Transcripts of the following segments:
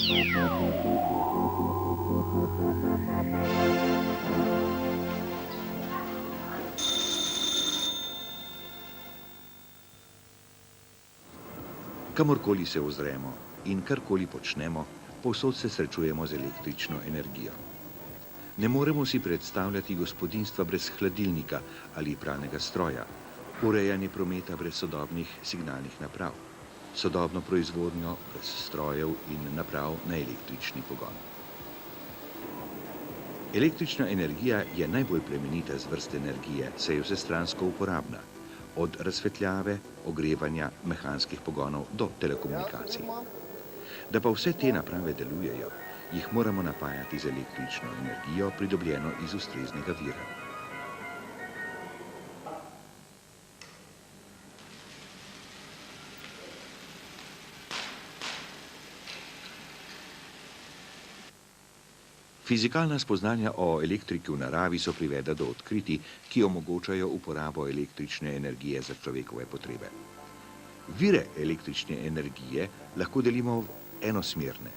Kamorkoli se ozremo in karkoli počnemo, povsod se srečujemo z električno energijo. Ne moremo si predstavljati gospodinjstva brez hladilnika ali pralnega stroja, urejanje prometa brez sodobnih signalnih naprav, sodobno proizvodnjo brez strojev in naprav na električni pogon. Električna energija je najbolj plemenita zvrst energije, saj je vsestransko uporabna, od razsvetljave, ogrevanja, mehanskih pogonov do telekomunikacij. Da pa vse te naprave delujejo, jih moramo napajati z električno energijo, pridobljeno iz ustreznega vira. Fizikalna spoznanja o elektriki v naravi so privedla do odkritij, ki omogočajo uporabo električne energije za človekove potrebe. Vire električne energije lahko delimo v enosmerne: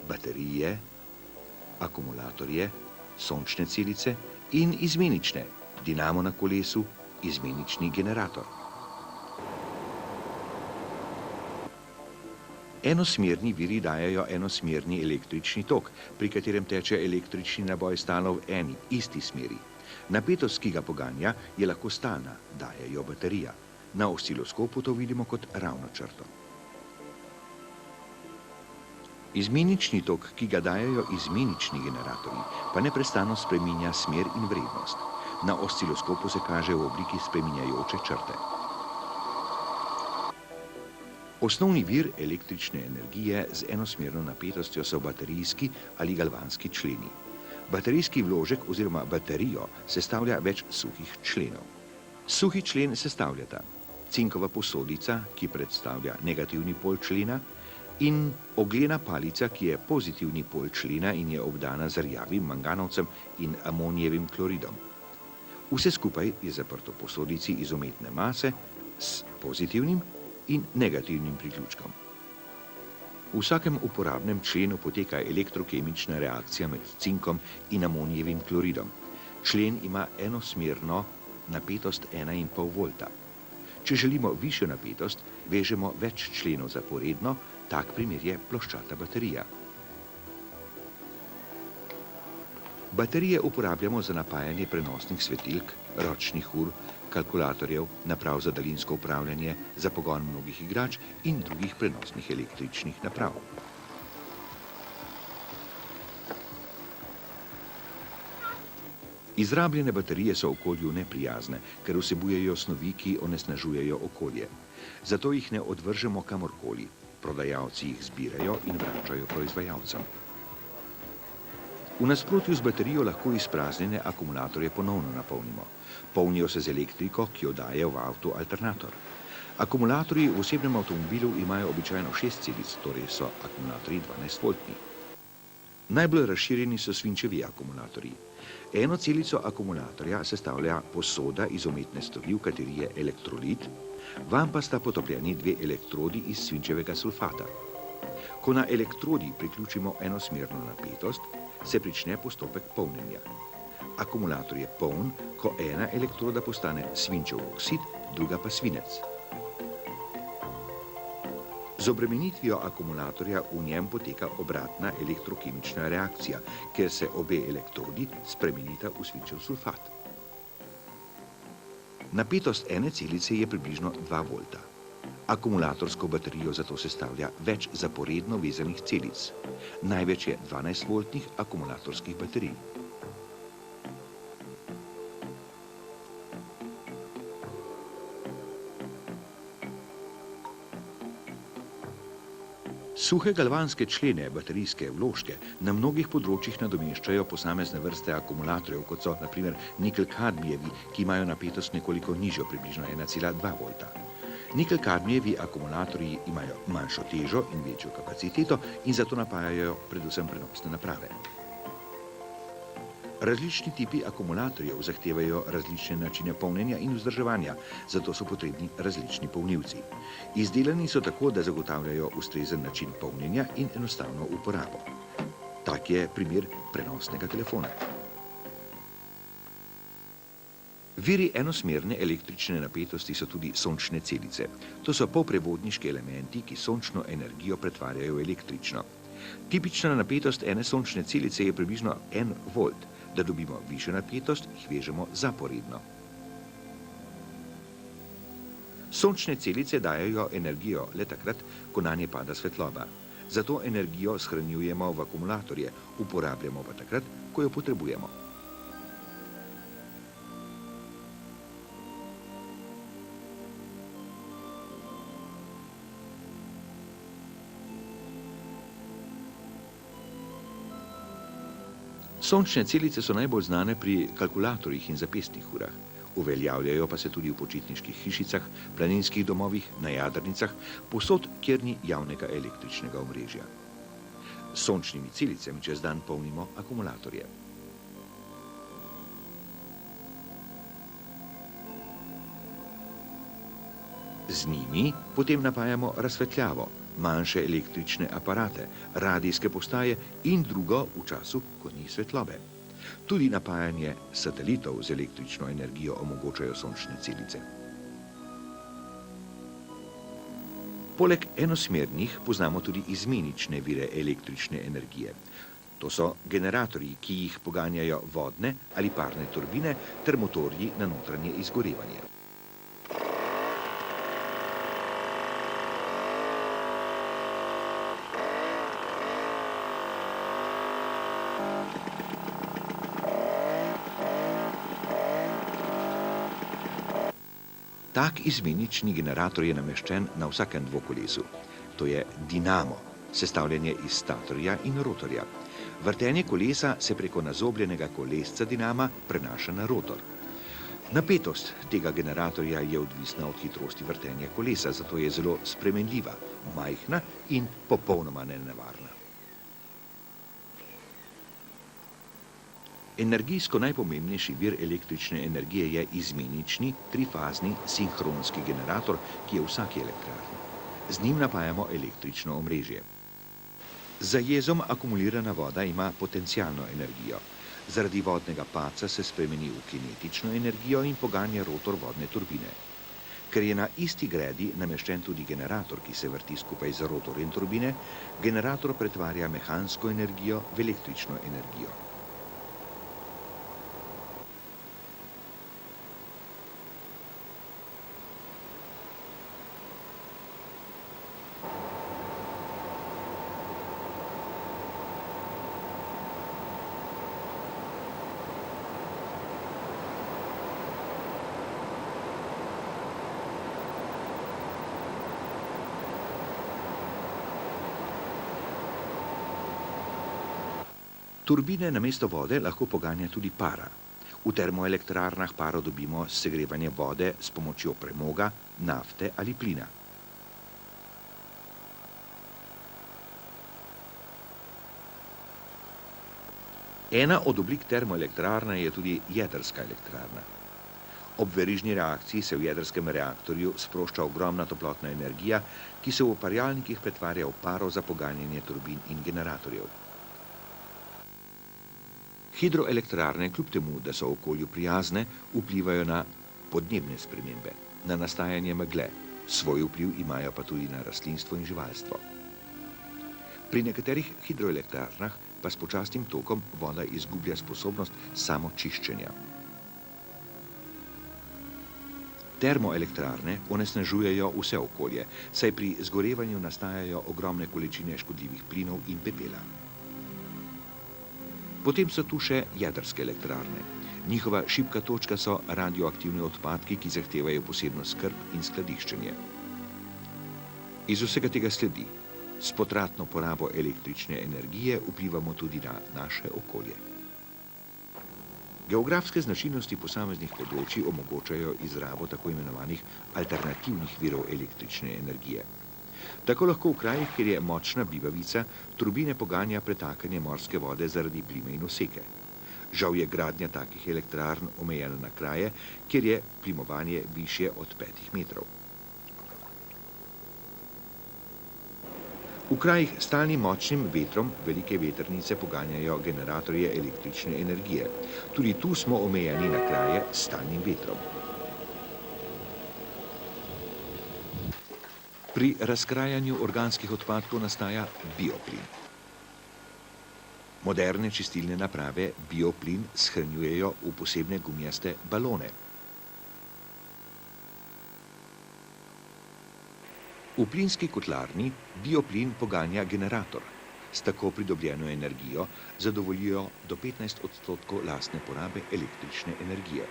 baterije, akumulatorje, sončne celice in izmenične: dinamo na kolesu, izmenični generator. Enosmerni viri dajejo enosmerni električni tok, pri katerem teče električni naboj stalno v eni, isti smeri. Napetost, ki ga poganja, je lahko stalna, dajejo baterija. Na osciloskopu to vidimo kot ravno črto. Izmenični tok, ki ga dajejo izmenični generatorji, pa neprestano spreminja smer in vrednost. Na osciloskopu se kaže v obliki spreminjajoče črte. Osnovni vir električne energije z enosmerno napetostjo so baterijski ali galvanski členi. Baterijski vložek oziroma baterijo sestavlja več suhih členov. Suhi člen sestavljata cinkova posodica, ki predstavlja negativni pol člena, in oglena palica, ki je pozitivni pol člena in je obdana z rjavim manganovcem in amonijevim kloridom. Vse skupaj je zaprto v posodici iz umetne mase s pozitivnim in negativnim priključkom. V vsakem uporabnem členu poteka elektrokemična reakcija med cinkom in amonijevim kloridom. Člen ima enosmerno napetost 1,5 volta. Če želimo višjo napetost, vežemo več členov zaporedno, tak primer je ploščata baterija. Baterije uporabljamo za napajanje prenosnih svetilk, ročnih ur, kalkulatorjev, naprav za daljinsko upravljanje, za pogon mnogih igrač in drugih prenosnih električnih naprav. Izrabljene baterije so okolju neprijazne, ker vsebujejo snovi, ki onesnažujejo okolje. Zato jih ne odvržemo kamorkoli. Prodajalci jih zbirajo in vračajo proizvajalcem. V nasprotju z baterijo lahko izpraznjene akumulatorje ponovno napolnimo. Polnijo se z elektriko, ki jo daje v avto alternator. Akumulatorji v osebnem avtomobilu imajo običajno 6 celic, torej so akumulatorji 12-voltni. Najbolj razširjeni so svinčevi akumulatorji. Eno celico akumulatorja sestavlja posoda iz umetne snovi, v kateri je elektrolit, vam pa sta potopljeni 2 elektrodi iz svinčevega sulfata. Ko na elektrodi priključimo enosmerno napetost, se prične postopek polnjenja. Akumulator je poln, ko ena elektroda postane svinčev oksid, druga pa svinec. Z obremenitvijo akumulatorja v njem poteka obratna elektrokemična reakcija, ker se obe elektrodi spremenita v svinčev sulfat. Napetost ene celice je približno 2 volta. Akumulatorsko baterijo zato sestavlja več zaporedno vezanih celic. Največ je 12-voltnih akumulatorskih baterij. Suhe galvanske člene, baterijske vložke, na mnogih področjih nadomeščajo posamezne vrste akumulatorjev, kot so na primer nikel-kadmijevi, ki imajo napetost nekoliko nižjo, približno 1,2 volta. Nikel-kadmijevi akumulatorji imajo manjšo težo in večjo kapaciteto in zato napajajo predvsem prenosne naprave. Različni tipi akumulatorjev zahtevajo različne načine polnjenja in vzdrževanja, zato so potrebni različni polnilci. Izdelani so tako, da zagotavljajo ustrezen način polnjenja in enostavno uporabo. Tak je primer prenosnega telefona. Viri enosmerne električne napetosti so tudi sončne celice. To so polprevodniški elementi, ki sončno energijo pretvarjajo v električno. Tipična napetost ene sončne celice je približno 1 volt. Da dobimo višjo napetost, jih vežemo zaporedno. Sončne celice dajejo energijo le takrat, ko nanje pada svetloba. Zato energijo shranjujemo v akumulatorje, uporabljamo pa takrat, ko jo potrebujemo. Sončne celice so najbolj znane pri kalkulatorjih in zapestnih urah. Uveljavljajo pa se tudi v počitniških hišicah, planinskih domovih, na jadrnicah, povsod, kjer ni javnega električnega omrežja. S sončnimi celicami čez dan polnimo akumulatorje. Z njimi potem napajamo razsvetljavo, manjše električne aparate, radijske postaje in drugo v času, ko ni svetlobe. Tudi napajanje satelitov z električno energijo omogočajo sončne celice. Poleg enosmernih poznamo tudi izmenične vire električne energije. To so generatorji, ki jih poganjajo vodne ali parne turbine ter motorji na notranje izgorevanje. Tak izmenični generator je nameščen na vsakem dvokolesu. To je dinamo, sestavljen je iz statorja in rotorja. Vrtenje kolesa se preko nazobljenega kolesca dinama prenaša na rotor. Napetost tega generatorja je odvisna od hitrosti vrtenja kolesa, zato je zelo spremenljiva, majhna in popolnoma nenevarna. Energijsko najpomembnejši vir električne energije je izmenični, trifazni, sinhronski generator, ki je v vsaki elektrarni. Z njim napajamo električno omrežje. Za jezom akumulirana voda ima potencialno energijo. Zaradi vodnega padca se spremeni v kinetično energijo in poganja rotor vodne turbine. Ker je na isti gredi nameščen tudi generator, ki se vrti skupaj z rotorjem turbine, generator pretvarja mehansko energijo v električno energijo. Turbine namesto vode lahko poganja tudi para. V termoelektrarnah paro dobimo s segrevanjem vode s pomočjo premoga, nafte ali plina. Ena od oblik termoelektrarne je tudi jedrska elektrarna. Ob verižni reakciji se v jedrskem reaktorju sprošča ogromna toplotna energija, ki se v uparjalnikih pretvarja v paro za poganjanje turbin in generatorjev. Hidroelektrarne, kljub temu, da so okolju prijazne, vplivajo na podnebne spremembe, na nastajanje megle. Svoj vpliv imajo pa tudi na rastlinstvo in živalstvo. Pri nekaterih hidroelektrarnah pa s počasnim tokom voda izgublja sposobnost samočiščenja. Termoelektrarne onesnažujejo vse okolje, saj pri zgorevanju nastajajo ogromne količine škodljivih plinov in pepela. Potem so tu še jedrske elektrarne. Njihova šibka točka so radioaktivni odpadki, ki zahtevajo posebno skrb in skladiščenje. Iz vsega tega sledi, s potratno porabo električne energije vplivamo tudi na naše okolje. Geografske značilnosti posameznih področij omogočajo izrabo tako imenovanih alternativnih virov električne energije. Tako lahko v krajih, kjer je močna bibavica, turbine poganja pretakanje morske vode zaradi plime in oseke. Žal je gradnja takih elektrarn omejena na kraje, kjer je plimovanje višje od 5 metrov. V krajih s stalnim močnim vetrom velike vetrnice poganjajo generatorje električne energije. Tudi tu smo omejeni na kraje s stalnim vetrom. Pri razkrajanju organskih odpadkov nastaja bioplin. Moderne čistilne naprave bioplin shranjujejo v posebne gumijaste balone. V plinski kotlarni bioplin poganja generator. S tako pridobljeno energijo zadovoljijo do 15% lastne porabe električne energije.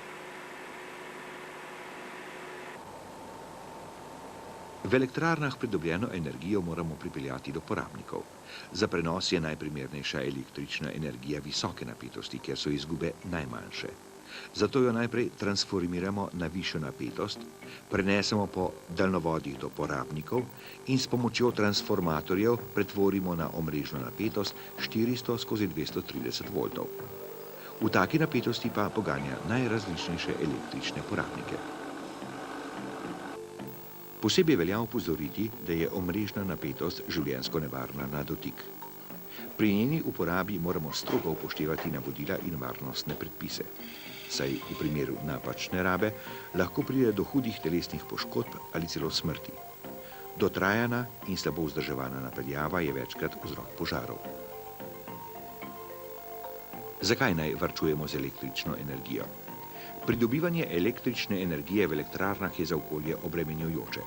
V elektrarnah pridobljeno energijo moramo pripeljati do porabnikov. Za prenos je najprimernejša električna energija visoke napetosti, kjer so izgube najmanjše. Zato jo najprej transformiramo na višjo napetost, prenesemo po daljnovodih do porabnikov in s pomočjo transformatorjev pretvorimo na omrežno napetost 400/230 voltov. V taki napetosti pa poganja najrazličnejše električne porabnike. Posebej velja opozoriti, da je omrežna napetost življenjsko nevarna na dotik. Pri njeni uporabi moramo strogo upoštevati navodila in varnostne predpise, saj v primeru napačne rabe lahko pride do hudih telesnih poškodb ali celo smrti. Dotrajana in slabo vzdrževana napeljava je večkrat vzrok požarov. Zakaj naj varčujemo z električno energijo? Pridobivanje električne energije v elektrarnah je za okolje obremenjujoče.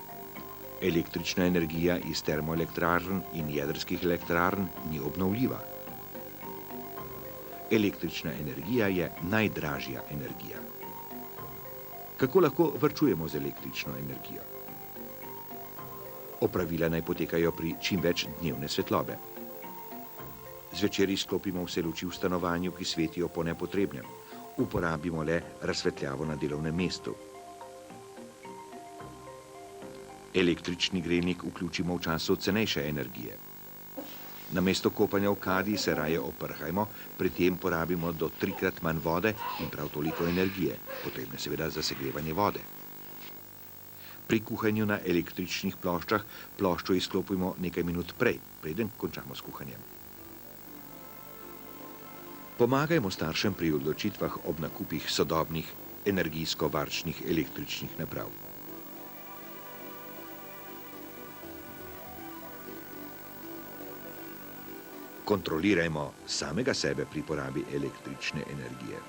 Električna energija iz termoelektrarn in jedrskih elektrarn ni obnovljiva. Električna energija je najdražja energija. Kako lahko varčujemo z električno energijo? Opravila naj potekajo pri čim več dnevne svetlobe. Zvečer izklopimo vse luči v stanovanju, ki svetijo po nepotrebnem. Uporabimo le razsvetljavo na delovnem mestu. Električni grelnik vključimo v času cenejše energije. Namesto kopanja v kadi se raje oprhajmo, pri tem porabimo do 3-krat manj vode in prav toliko energije, potrebne seveda za segrevanje vode. Pri kuhanju na električnih ploščah ploščo izklopimo nekaj minut prej, preden končamo s kuhanjem. Pomagajmo staršem pri odločitvah ob nakupih sodobnih, energijsko varčnih električnih naprav. Kontrolirajmo samega sebe pri porabi električne energije.